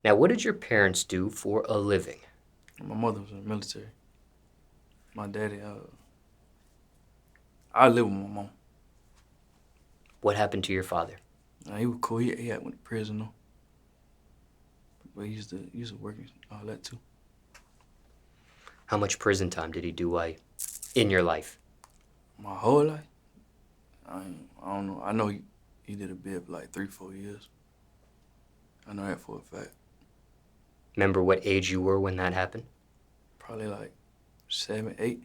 Now, what did your parents do for a living? My mother was in the military. My daddy, I live with my mom. What happened to your father? He was cool. He had went to prison though, but he used to work and all that too. How much prison time did he do in your life? My whole life, I don't know. I know he did a bit for like 3-4 years. I know that for a fact. Remember what age you were when that happened? Probably like 7, 8.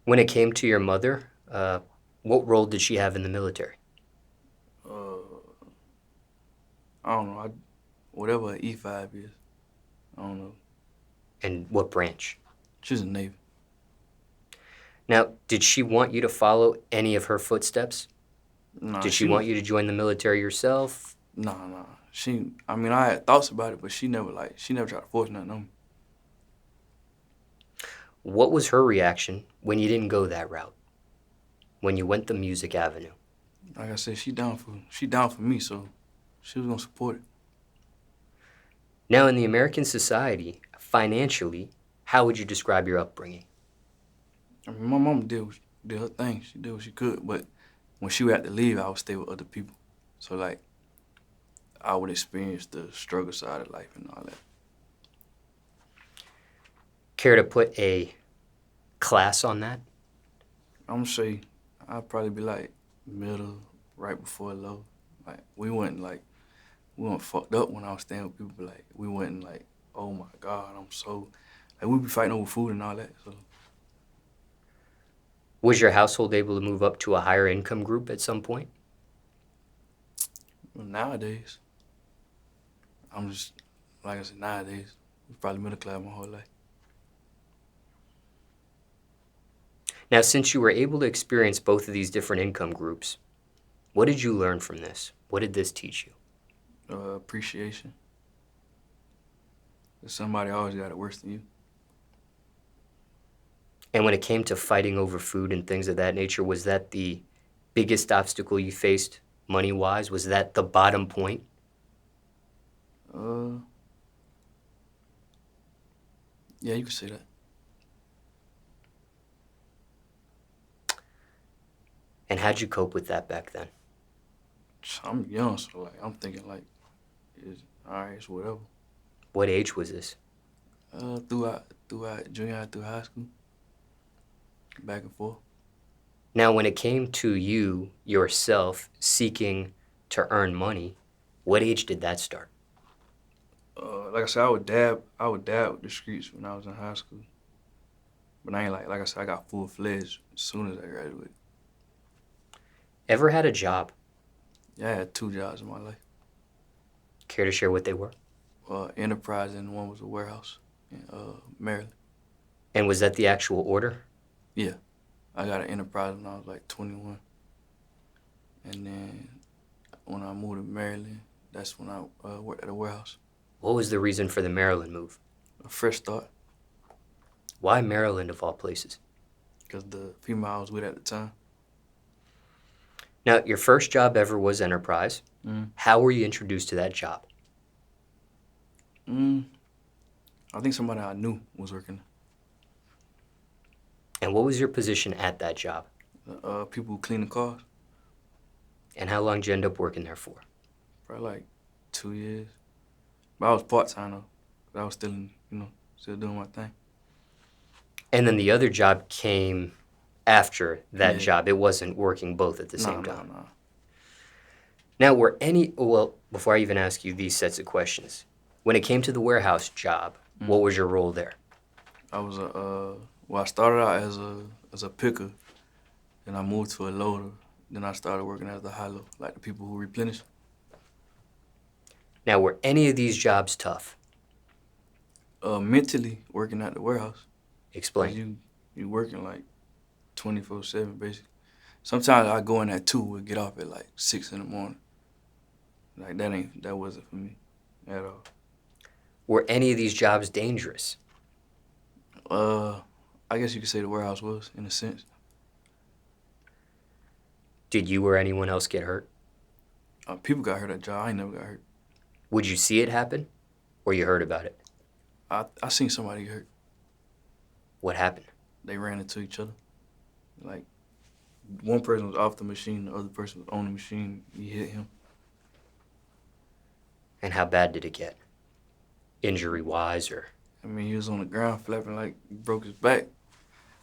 When it came to your mother, what role did she have in the military? Uh, I don't know. Whatever an E5 is, I don't know. And what branch? She's a Navy. Now, did she want you to follow any of her footsteps? Nah, Did she she want was. you to join the military yourself? Nah. I mean, I had thoughts about it, but she never tried to force nothing on me. What was her reaction when you didn't go that route? When you went the music avenue? Like I said, she down for me, so she was gonna support it. Now, in the American society, financially, how would you describe your upbringing? I mean, my mom did her thing. She did what she could, but when she would have to leave, I would stay with other people. So like, I would experience the struggle side of life and all that. Care to put a class on that? I'm gonna say I'd probably be like middle, right before low. Like we weren't fucked up when I was staying with people, but like we wasn't like, oh my God, I'm so like we'd be fighting over food and all that. So Was your household able to move up to a higher income group at some point? nowadays, I'm just like I said, nowadays, we probably middle class my whole life. Now, since you were able to experience both of these different income groups, what did you learn from this? What did this teach you? Appreciation. Somebody always got it worse than you. And when it came to fighting over food and things of that nature, was that the biggest obstacle you faced money-wise? Was that the bottom point? Uh, yeah, you could say that. And how'd you cope with that back then? I'm young, so like I'm thinking like, it's all right, it's whatever. What age was this? Throughout junior high through high school, back and forth. Now, when it came to you yourself seeking to earn money, what age did that start? Like I said, I would dab with the streets when I was in high school. But I ain't like I said, I got full-fledged as soon as I graduated. Ever had a job? Yeah, I had 2 jobs in my life. Care to share what they were? Enterprise and one was a warehouse in Maryland. And was that the actual order? Yeah, I got an Enterprise when I was like 21. And then when I moved to Maryland, that's when I worked at a warehouse. What was the reason for the Maryland move? A fresh start, Why Maryland of all places? because the female I was with at the time. Now, your first job ever was Enterprise. Mm. How were you introduced to that job? I think somebody I knew was working. And what was your position at that job? People who clean the cars. And how long did you end up working there for? Probably like 2 years. But I was part-time though. But I was still, still doing my thing. And then the other job came after that Yeah. job. It wasn't working both at the same time. No. Now, before I even ask you these sets of questions, when it came to the warehouse job, what was your role there? I was I started out as a picker, then I moved to a loader, then I started working as the high-low, like the people who replenish. Now, were any of these jobs tough? Mentally working at the warehouse. 'Cause Explain. you working like 24/7 basically. Sometimes I go in at 2, we'll get off at like 6 in the morning. Like that wasn't for me at all. Were any of these jobs dangerous? I guess you could say the warehouse was, in a sense. Did you or anyone else get hurt? People got hurt at job. I ain't never got hurt. Would you see it happen, or you heard about it? I seen somebody get hurt. What happened? They ran into each other. Like, one person was off the machine, the other person was on the machine. He hit him. And how bad did it get? Injury-wise, or? I mean, he was on the ground flapping like he broke his back.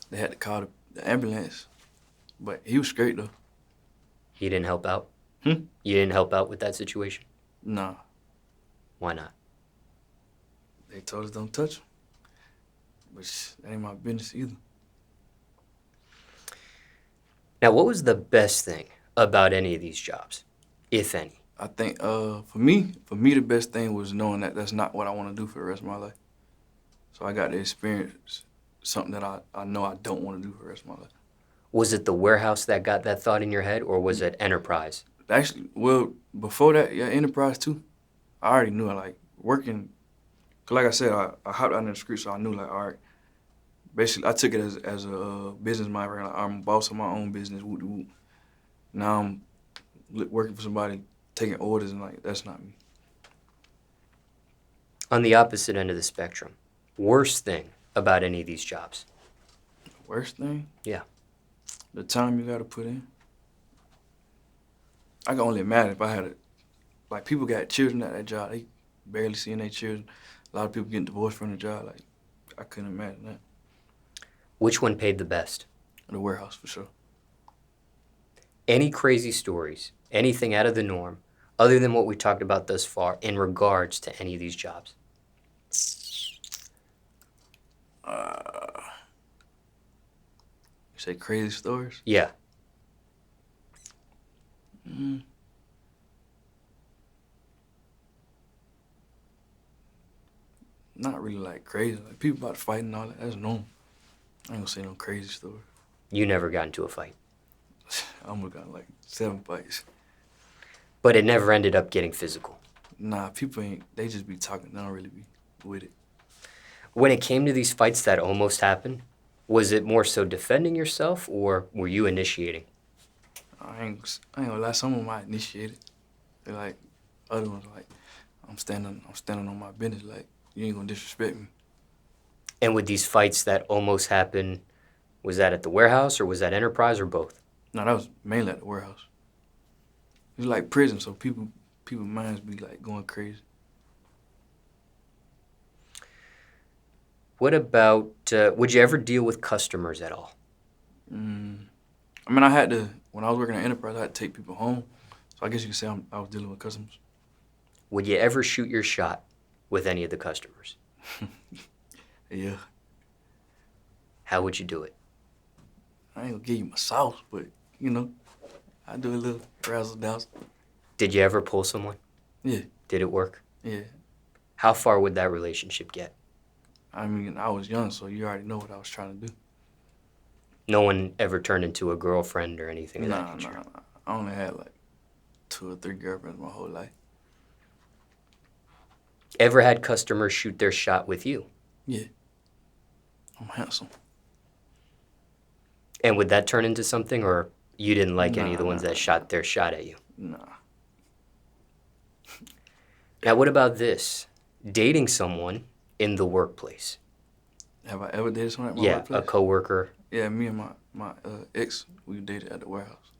They had to call the ambulance. But he was straight, though. He didn't help out? Hmm? You didn't help out with that situation? Nah. Why not? They told us don't touch him. Which that ain't my business either. Now, what was the best thing about any of these jobs, if any? I think for me, the best thing was knowing that that's not what I want to do for the rest of my life. So I got to experience something that I know I don't want to do for the rest of my life. Was it the warehouse that got that thought in your head, or was it Enterprise? Actually, well, before that, yeah, Enterprise too. I already knew I like working. Cause like I said, I hopped out in the street, so I knew like, all right. Basically, I took it as a business mind. Like, I'm a boss of my own business. Whoop, whoop. Now I'm working for somebody, taking orders, and like that's not me. On the opposite end of the spectrum, worst thing about any of these jobs? Worst thing? Yeah. The time you gotta put in. I can only imagine if I had like people got children at that job, they barely seeing their children. A lot of people getting divorced from the job. Like, I couldn't imagine that. Which one paid the best? The warehouse, for sure. Any crazy stories, anything out of the norm, other than what we talked about thus far, in regards to any of these jobs? You say crazy stories? Yeah. Not really like crazy. Like people about to fight and all that. That's normal. I ain't gonna say no crazy story. You never got into a fight? I almost got like 7 fights. But it never ended up getting physical? Nah, people ain't, they just be talking. They don't really be with it. When it came to these fights that almost happened, was it more so defending yourself, or were you initiating? I ain't gonna lie, some of them I initiated. They like, other ones like, I'm standing on my business, like, you ain't gonna disrespect me. And with these fights that almost happened, was that at the warehouse, or was that Enterprise, or both? No, that was mainly at the warehouse. It's like prison, so people's minds be like going crazy. What about, would you ever deal with customers at all? I mean, I had to, when I was working at Enterprise, I had to take people home. So I guess you could say I was dealing with customers. Would you ever shoot your shot with any of the customers? Yeah. How would you do it? I ain't gonna give you my sauce, but, you know, I do a little razzle-dazzle. Did you ever pull someone? Yeah. Did it work? Yeah. How far would that relationship get? I mean, I was young, so you already know what I was trying to do. No one ever turned into a girlfriend or anything of that nature? Nah. I only had like 2 or 3 girlfriends my whole life. Ever had customers shoot their shot with you? Yeah. I'm handsome. And would that turn into something, or you didn't like any of the ones that shot their shot at you? Nah. Now, what about this? Dating someone in the workplace. Have I ever dated someone at my Yeah, workplace? a coworker. Yeah, me and my ex, we dated at the warehouse.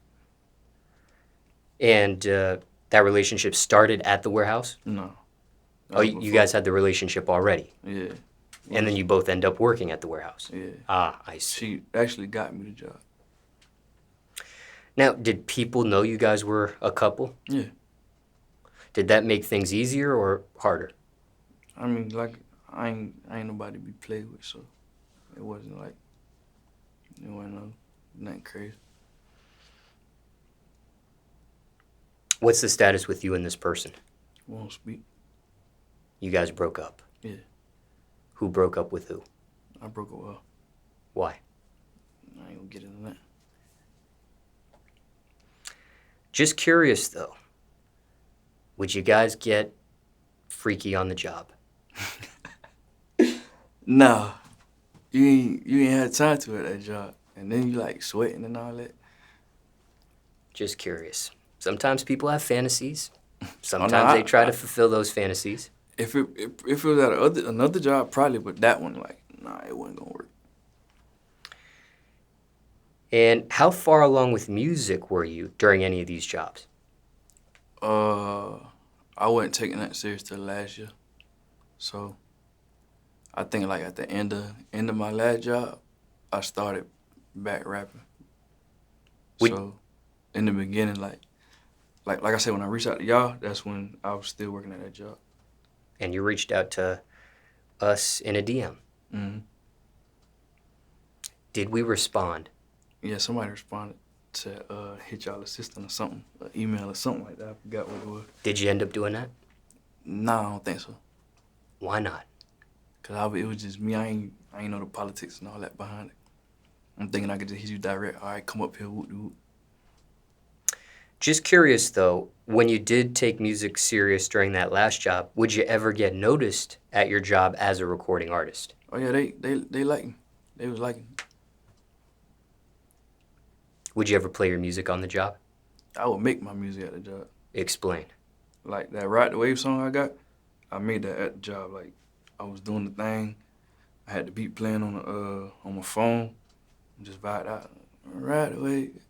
And that relationship started at the warehouse? No. Oh, you guys had the relationship already? Yeah. And then you both end up working at the warehouse? Yeah. Ah, I see. She actually got me the job. Now, did people know you guys were a couple? Yeah. Did that make things easier or harder? I mean, like, I ain't nobody to be played with, so it wasn't nothing crazy. What's the status with you and this person? Won't speak. You guys broke up? Yeah. Who broke up with who? I broke up well. Why? I ain't gonna get into that. Just curious, though. Would you guys get freaky on the job? Nah. You ain't had time to at that job. And then you like sweating and all that. Just curious. Sometimes people have fantasies. Sometimes no, they try to fulfill those fantasies. If it was at another job, probably, but that one, like, nah, it wasn't gonna work. And how far along with music were you during any of these jobs? I wasn't taking that serious till last year, so I think like at the end of my last job, I started back rapping. So in the beginning, like I said, when I reached out to y'all, that's when I was still working at that job. And you reached out to us in a DM. Mm-hmm. Did we respond? Yeah, somebody responded to hit y'all assistant or something, an email or something like that. I forgot what it was. Did you end up doing that? Nah, I don't think so. Why not? Cause it was just me. I ain't know the politics and all that behind it. I'm thinking I could just hit you direct. All right, come up here, whoop de whoop. Just curious though, when you did take music serious during that last job, would you ever get noticed at your job as a recording artist? Oh yeah, they like me. They was liking me. Would you ever play your music on the job? I would make my music at the job. Explain. Like that Ride the Wave song I got, I made that at the job. Like I was doing the thing, I had the beat playing on my phone, and just vibed out. Ride the wave,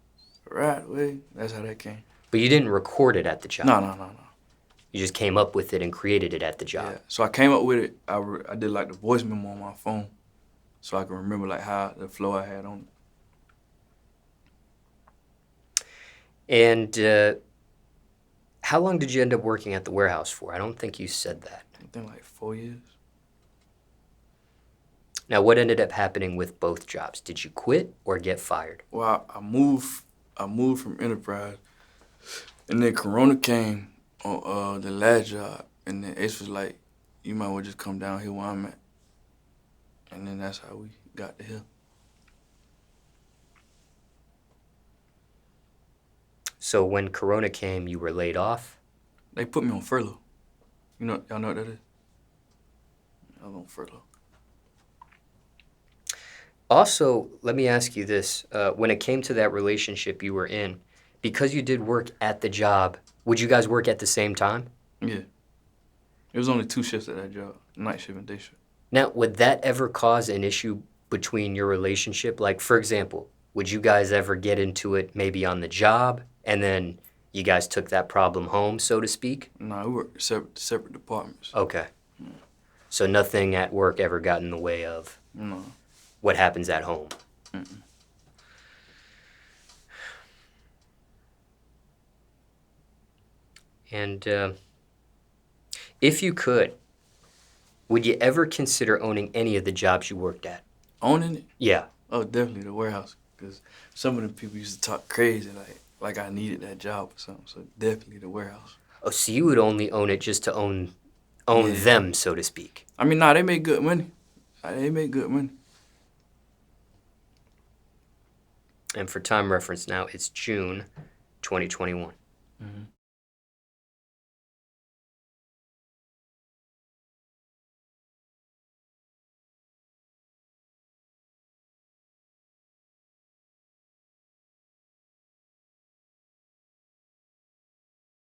ride the wave. That's how that came. But you didn't record it at the job? No. You just came up with it and created it at the job? Yeah. So I came up with it. I did like the voice memo on my phone, so I can remember like how the flow I had on it. And how long did you end up working at the warehouse for? I don't think you said that. I think like 4 years. Now, what ended up happening with both jobs? Did you quit or get fired? Well, I moved from Enterprise, and then Corona came on the last job, and then Ace was like, "You might well just come down here where I'm at," and then that's how we got to here. So when Corona came, you were laid off? They put me on furlough. Y'all know what that is? I was on furlough. Also, let me ask you this. When it came to that relationship you were in, because you did work at the job, would you guys work at the same time? Yeah. It was only 2 shifts at that job, night shift and day shift. Now, would that ever cause an issue between your relationship? Like, for example, would you guys ever get into it maybe on the job, and then you guys took that problem home, so to speak? Nah, we worked separate departments. Okay. So nothing at work ever got in the way of No. what happens at home? Mm-mm. And if you could, would you ever consider owning any of the jobs you worked at? Owning it? Yeah. Oh, definitely the warehouse, because some of the people used to talk crazy, like I needed that job or something. So definitely the warehouse. Oh, so you would only own it just to own Yeah. them, so to speak. I mean, nah, they make good money. They make good money. And for time reference now, it's June 2021. Mm-hmm.